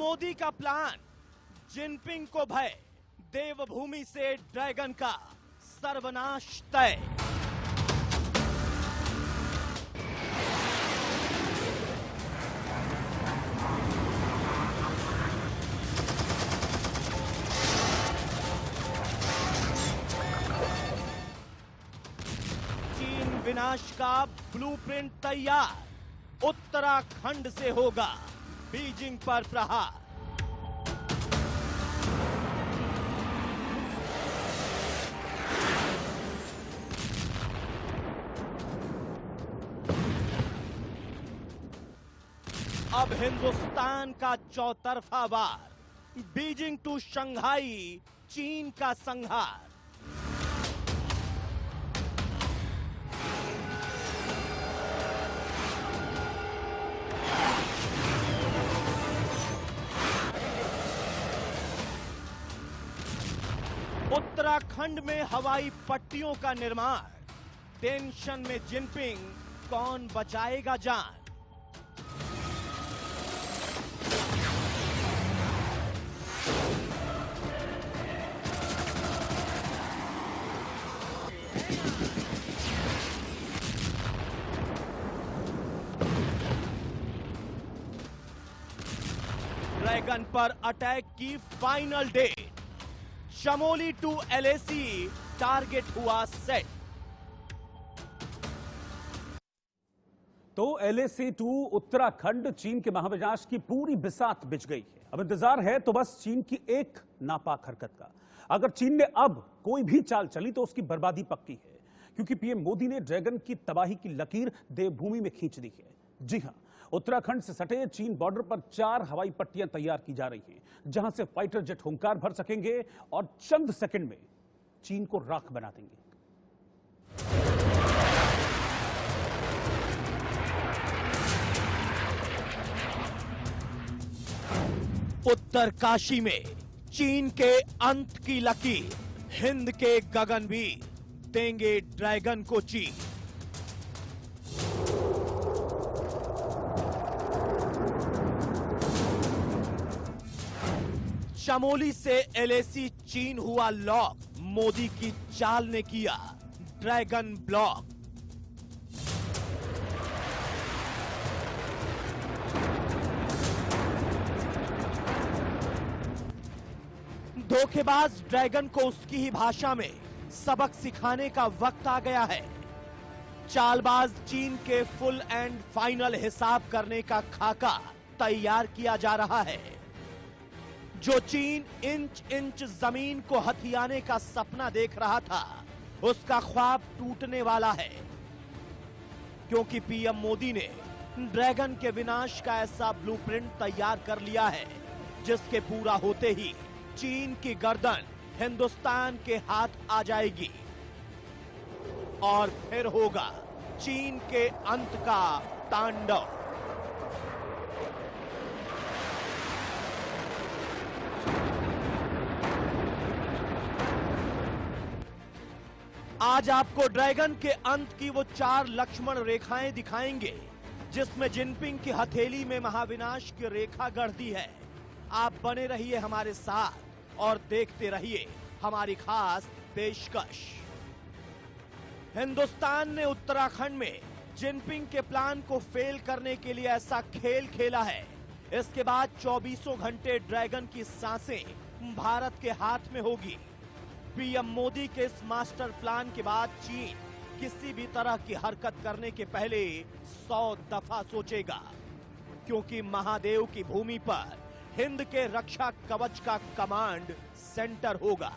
मोदी का plan, Jinping को भय, देवभूमि से ड्रैगन का सर्वनाश तय। चीन विनाश का ब्लूप्रिंट तैयार, उत्तराखंड से होगा बीजिंग पर प्रहार। अब हिंदुस्तान का चौतरफा वार, बीजिंग टू शंघाई, चीन का संहार। उत्तराखंड में हवाई पट्टियों का निर्माण, टेंशन में जिनपिंग, कौन बचाएगा जान। ड्रैगन पर अटैक की final date, Chamoli to LAC target हुआ सेट। तो एलएसी टू उत्तराखंड, चीन के महाविनाश की पूरी बिसात बिछ गई है। अब इंतजार है तो बस चीन की एक नापाक हरकत का। अगर चीन ने अब कोई भी चाल चली तो उसकी बर्बादी पक्की है, क्योंकि पीएम मोदी ने ड्रैगन की तबाही की लकीर देवभूमि में खींच दी है। जी हां, उत्तराखंड से सटे चीन बॉर्डर पर 4 हवाई पट्टियां तैयार की जा रही हैं, जहां से फाइटर जेट हुंकार भर सकेंगे और चंद सेकंड में चीन को राख बना देंगे। उत्तरकाशी में चीन के अंत की लकीर, हिंद के गगनवीर देंगे ड्रैगन को चीन। चमोली से एलएसी चीन हुआ लॉक, मोदी की चाल ने किया ड्रैगन ब्लॉक। धोखेबाज ड्रैगन को उसकी ही भाषा में सबक सिखाने का वक्त आ गया है। चालबाज चीन के फुल एंड फाइनल हिसाब करने का खाका तैयार किया जा रहा है। जो चीन इंच इंच जमीन को हथियाने का सपना देख रहा था, उसका ख्वाब टूटने वाला है, क्योंकि पीएम मोदी ने ड्रैगन के विनाश का ऐसा ब्लूप्रिंट तैयार कर लिया है, जिसके पूरा होते ही चीन की गर्दन हिंदुस्तान के हाथ आ जाएगी और फिर होगा चीन के अंत का तांडव। आज आपको ड्रैगन के अंत की वो 4 लक्ष्मण रेखाएं दिखाएंगे, जिसमें जिनपिंग की हथेली में महाविनाश की रेखा गढ़ दी है। आप बने रहिए हमारे साथ और देखते रहिए हमारी खास पेशकश। हिंदुस्तान ने उत्तराखंड में जिनपिंग के प्लान को फेल करने के लिए ऐसा खेल खेला है। इसके बाद 24 घंटे ड्रैगन की सांसें भारत के हाथ में होगी। पीएम मोदी के इस मास्टर प्लान के बाद चीन किसी भी तरह की हरकत करने के पहले 100 दफा सोचेगा, क्योंकि महादेव की भूमि पर हिंद के रक्षा कवच का कमांड सेंटर होगा।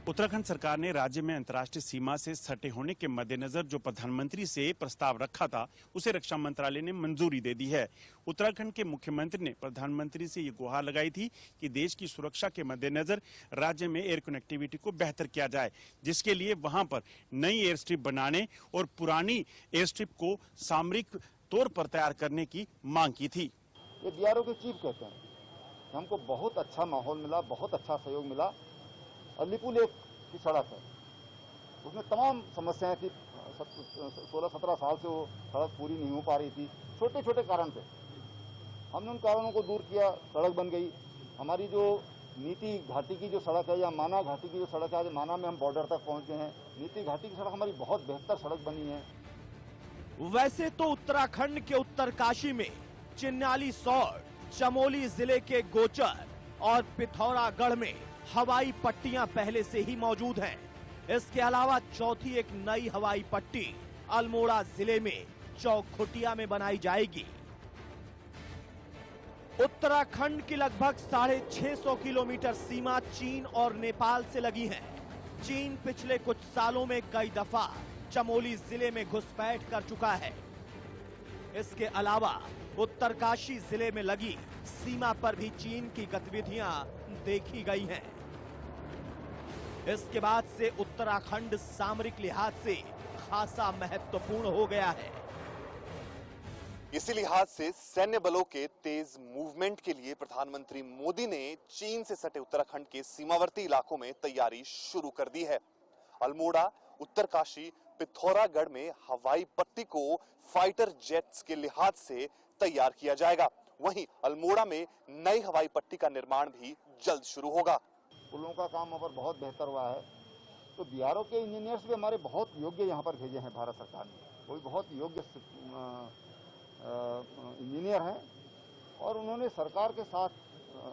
उत्तराखंड सरकार ने राज्य में अंतर्राष्ट्रीय सीमा से सटे होने के मद्देनजर जो प्रधानमंत्री से प्रस्ताव रखा था, उसे रक्षा मंत्रालय ने मंजूरी दे दी है। उत्तराखंड के मुख्यमंत्री ने प्रधानमंत्री से ये गुहार लगाई थी कि देश की सुरक्षा के मद्देनजर राज्य में एयर कनेक्टिविटी को बेहतर किया जाए, जिसके लिए वहां पर नई एयर स्ट्रिप बनाने और पुरानी एयर स्ट्रिप को सामरिक तौर पर तैयार करने की मांग की थी। ये बीआरओ के चीफ कहते हैं, हमको बहुत अच्छा माहौल मिला, बहुत अच्छा सहयोग मिला। अलीपुर लेक की सड़क है, उसमें तमाम समस्याएं थी। 16-17 साल से वो सड़क पूरी नहीं हो पा रही थी, छोटे छोटे कारण से। हमने उन कारणों को दूर किया, सड़क बन गई। हमारी जो नीति घाटी की जो सड़क है या माना घाटी की जो सड़क है, आज माना में हम बॉर्डर तक पहुंच गए हैं। नीति घाटी की सड़क हमारी बहुत बेहतर सड़क बनी है। वैसे तो उत्तराखंड के उत्तरकाशी में चिन्याली सौर, चमोली जिले के गोचर और पिथौरागढ़ में हवाई पट्टियां पहले से ही मौजूद हैं। इसके अलावा चौथी एक नई हवाई पट्टी अल्मोड़ा जिले में चौखुटिया में बनाई जाएगी। उत्तराखंड की लगभग 650 किलोमीटर सीमा चीन और नेपाल से लगी है। चीन पिछले कुछ सालों में कई दफा चमोली जिले में घुसपैठ कर चुका है। इसके अलावा उत्तरकाशी जिले में लगी सीमा पर भी चीन की गतिविधियां देखी गई हैं। इसके बाद से उत्तराखंड सामरिक लिहाज से खासा महत्वपूर्ण हो गया है। इसी लिहाज से सैन्य बलों के तेज मूवमेंट के लिए प्रधानमंत्री मोदी ने चीन से सटे उत्तराखंड के सीमावर्ती इलाकों में तैयारी शुरू कर दी है। अल्मोड़ा, उत्तरकाशी, पिथौरागढ़ में हवाई पट्टी को फाइटर जेट्स के लिहाज से तैयार किया जाएगा। वहीं अल्मोड़ा में नई हवाई पट्टी का निर्माण भी जल्द शुरू होगा। पुलों का काम वहाँ पर बहुत बेहतर हुआ है, तो बीआरओ के इंजीनियर्स भी हमारे बहुत योग्य यहाँ पर भेजे हैं भारत सरकार ने। कोई बहुत योग्य इंजीनियर हैं और उन्होंने सरकार के साथ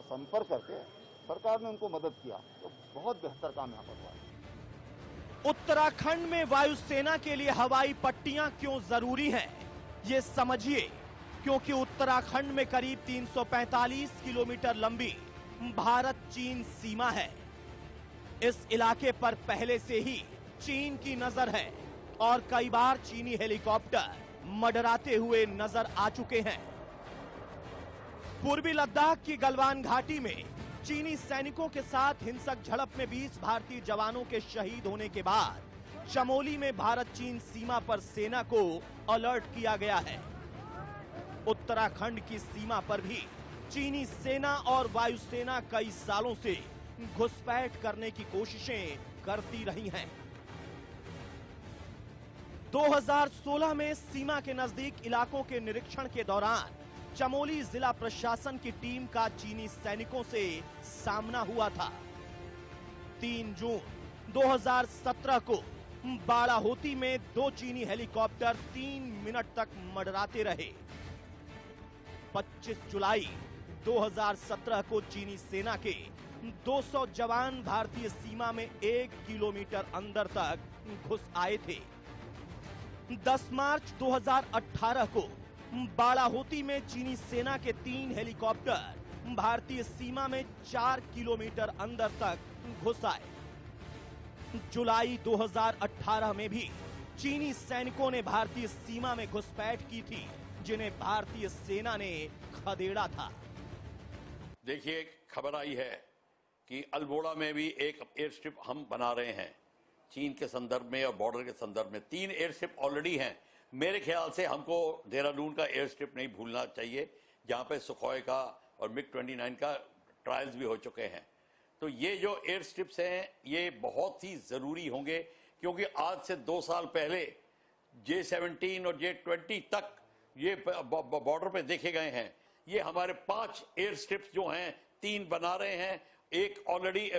संपर्क करके सरकार ने उनको मदद किया, तो बहुत बेहतर काम यहाँ पर हुआ है। उत्तराखंड में वायुसेना के लिए हवाई पट्टियां क्यों जरूरी हैं, ये समझिए। क्योंकि उत्तराखंड में करीब 345 किलोमीटर लंबी भारत चीन सीमा है। इस इलाके पर पहले से ही चीन की नजर है और कई बार चीनी हेलीकॉप्टर मंडराते हुए नजर आ चुके हैं। पूर्वी लद्दाख की गलवान घाटी में चीनी सैनिकों के साथ हिंसक झड़प में 20 भारतीय जवानों के शहीद होने के बाद चमोली में भारत चीन सीमा पर सेना को अलर्ट किया गया है। उत्तराखंड की सीमा पर भी चीनी सेना और वायुसेना कई सालों से घुसपैठ करने की कोशिशें करती रही हैं। 2016 में सीमा के नजदीक इलाकों के निरीक्षण के दौरान चमोली जिला प्रशासन की टीम का चीनी सैनिकों से सामना हुआ था। 3 जून 2017 को बाड़ाहोती में 2 चीनी हेलीकॉप्टर 3 मिनट तक मंडराते रहे। 25 जुलाई 2017 को चीनी सेना के 200 जवान भारतीय सीमा में 1 किलोमीटर अंदर तक घुस आए थे। 10 मार्च 2018 को बाड़ाहोती में चीनी सेना के 3 हेलीकॉप्टर भारतीय सीमा में 4 किलोमीटर अंदर तक घुस आए। जुलाई 2018 में भी चीनी सैनिकों ने भारतीय सीमा में घुसपैठ की थी, जिन्हें भारतीय सेना ने खदेड़ा था। देखिए, खबर आई है कि अल्मोड़ा में भी एक एयरस्ट्रिप हम बना रहे हैं चीन के संदर्भ में और बॉर्डर के संदर्भ में। 3 एयरस्ट्रिप ऑलरेडी हैं। मेरे ख्याल से हमको देहरादून का एयरस्ट्रिप नहीं भूलना चाहिए, जहां पे सुखोई का और मिग-29 का ट्रायल्स भी हो चुके हैं। तो ये जो एयर स्ट्रिप्स हैं ये बहुत ही ज़रूरी होंगे, क्योंकि आज से 2 साल पहले J-17 और J-20 तक ये बॉर्डर पे देखे गए हैं। ये हमारे 5 एयर स्ट्रिप्स जो हैं, 3 बना रहे हैं, एक ऑलरेडी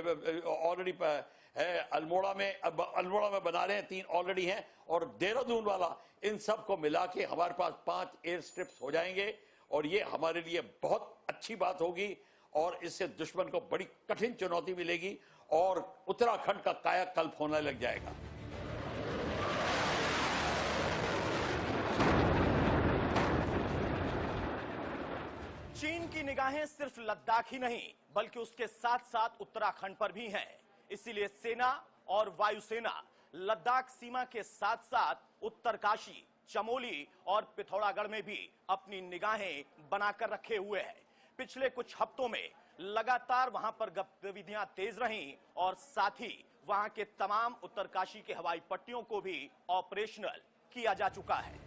है अल्मोड़ा में बना रहे हैं, 3 ऑलरेडी हैं, और देहरादून वाला, इन सब को मिला के हमारे पास 5 एयर स्ट्रिप्स हो जाएंगे। और ये हमारे लिए बहुत अच्छी बात होगी और इससे दुश्मन को बड़ी कठिन चुनौती मिलेगी और उत्तराखंड का कायाकल्प होने लग जाएगा। चीन की निगाहें सिर्फ लद्दाख ही नहीं बल्कि उसके साथ साथ उत्तराखंड पर भी हैं। इसीलिए सेना और वायुसेना लद्दाख सीमा के साथ साथ उत्तरकाशी, चमोली और पिथौरागढ़ में भी अपनी निगाहें बनाकर रखे हुए है। पिछले कुछ हफ्तों में लगातार वहां पर गतिविधियां तेज रहीं और साथ ही वहां के तमाम उत्तरकाशी के हवाई पट्टियों को भी ऑपरेशनल किया जा चुका है।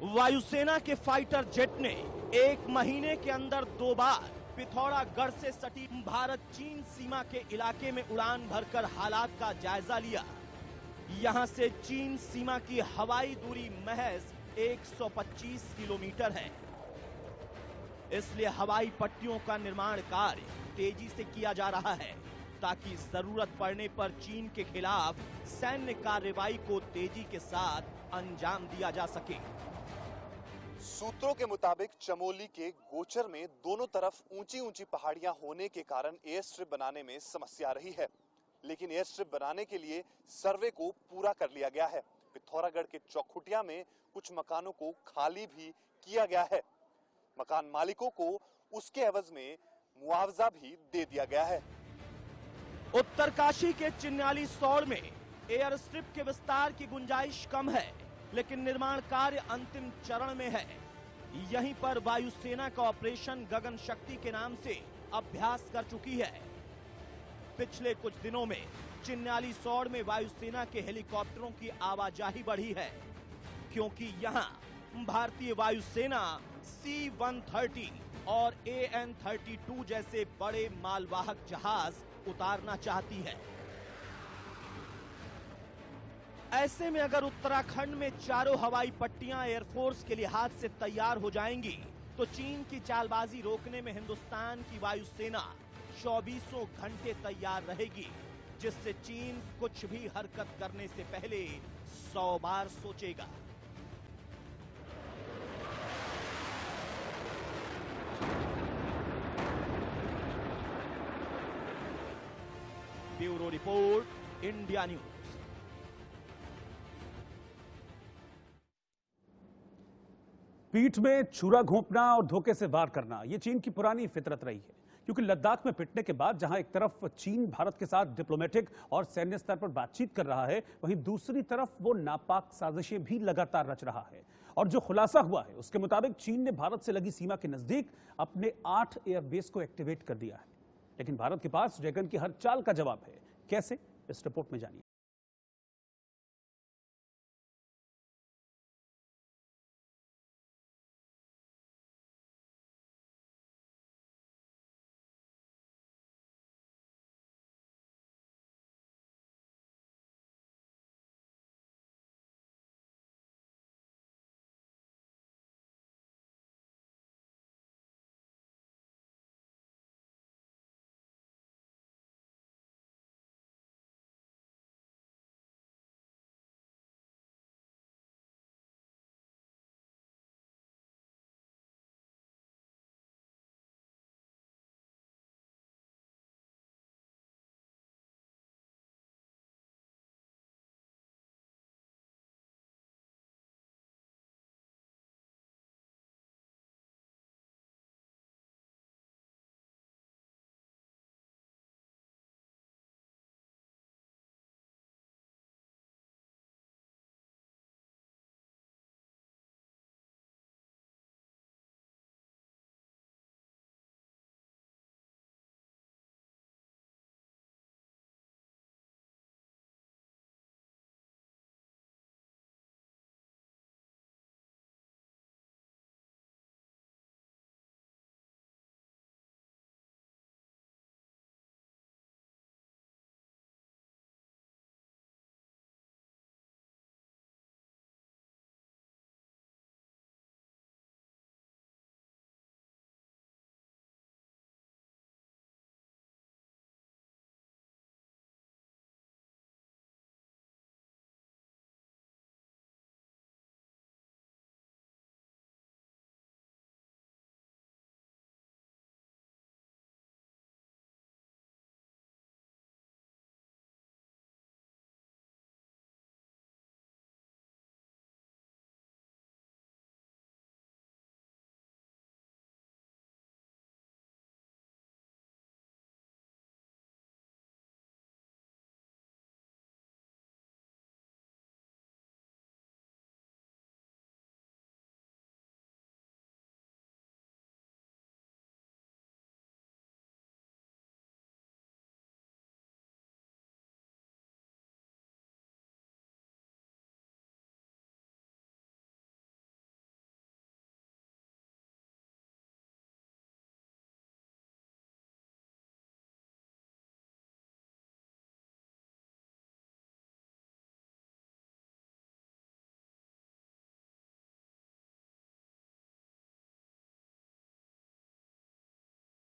वायुसेना के फाइटर जेट ने 1 महीने के अंदर 2 बार पिथौरागढ़ से सटी भारत चीन सीमा के इलाके में उड़ान भरकर हालात का जायजा लिया। यहां से चीन सीमा की हवाई दूरी महज 125 किलोमीटर है। इसलिए हवाई पट्टियों का निर्माण कार्य तेजी से किया जा रहा है ताकि जरूरत पड़ने पर चीन के खिलाफ सैन्य कार्रवाई को तेजी के साथ अंजाम दिया जा सके। सूत्रों के मुताबिक चमोली के गोचर में दोनों तरफ ऊंची ऊंची पहाड़ियां होने के कारण एयर स्ट्रिप बनाने में समस्या रही है, लेकिन एयर स्ट्रिप बनाने के लिए सर्वे को पूरा कर लिया गया है। पिथौरागढ़ के चौखुटिया में कुछ मकानों को खाली भी किया गया है। मकान मालिकों को उसके एवज में मुआवजा भी दे दिया गया है। उत्तरकाशी के चिन्याली सौड़ में एयर स्ट्रिप के विस्तार की गुंजाइश कम है, लेकिन निर्माण कार्य अंतिम चरण में है। यहीं पर वायुसेना का ऑपरेशन गगन शक्ति के नाम से अभ्यास कर चुकी है। पिछले कुछ दिनों में चिन्याली सौड़ में वायुसेना के हेलीकॉप्टरों की आवाजाही बढ़ी है, क्योंकि यहां भारतीय वायुसेना C-130 और AN-32 जैसे बड़े मालवाहक जहाज उतारना चाहती है। ऐसे में अगर उत्तराखंड में चारों हवाई पट्टियां एयरफोर्स के लिहाज से तैयार हो जाएंगी, तो चीन की चालबाजी रोकने में हिंदुस्तान की वायुसेना 24 घंटे तैयार रहेगी, जिससे चीन कुछ भी हरकत करने से पहले 100 बार सोचेगा। Bureau report, India news. पीठ में छुरा घोंपना और धोखे से वार करना यह चीन की पुरानी फितरत रही है, क्योंकि लद्दाख में पिटने के बाद जहां एक तरफ चीन भारत के साथ डिप्लोमेटिक और सैन्य स्तर पर बातचीत कर रहा है, वहीं दूसरी तरफ वो नापाक साजिशें भी लगातार रच रहा है। और जो खुलासा हुआ है उसके मुताबिक चीन ने भारत से लगी सीमा के नजदीक अपने 8 एयरबेस को एक्टिवेट कर दिया है। लेकिन भारत के पास ड्रैगन की हर चाल का जवाब है। कैसे, इस रिपोर्ट में जानिए।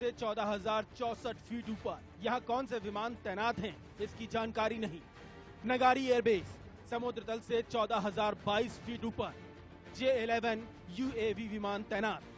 से 14,064 फीट ऊपर यहाँ कौन से विमान तैनात हैं, इसकी जानकारी नहीं। नगारी एयरबेस समुद्र तल से 14,022 फीट ऊपर J-11 UAV विमान तैनात।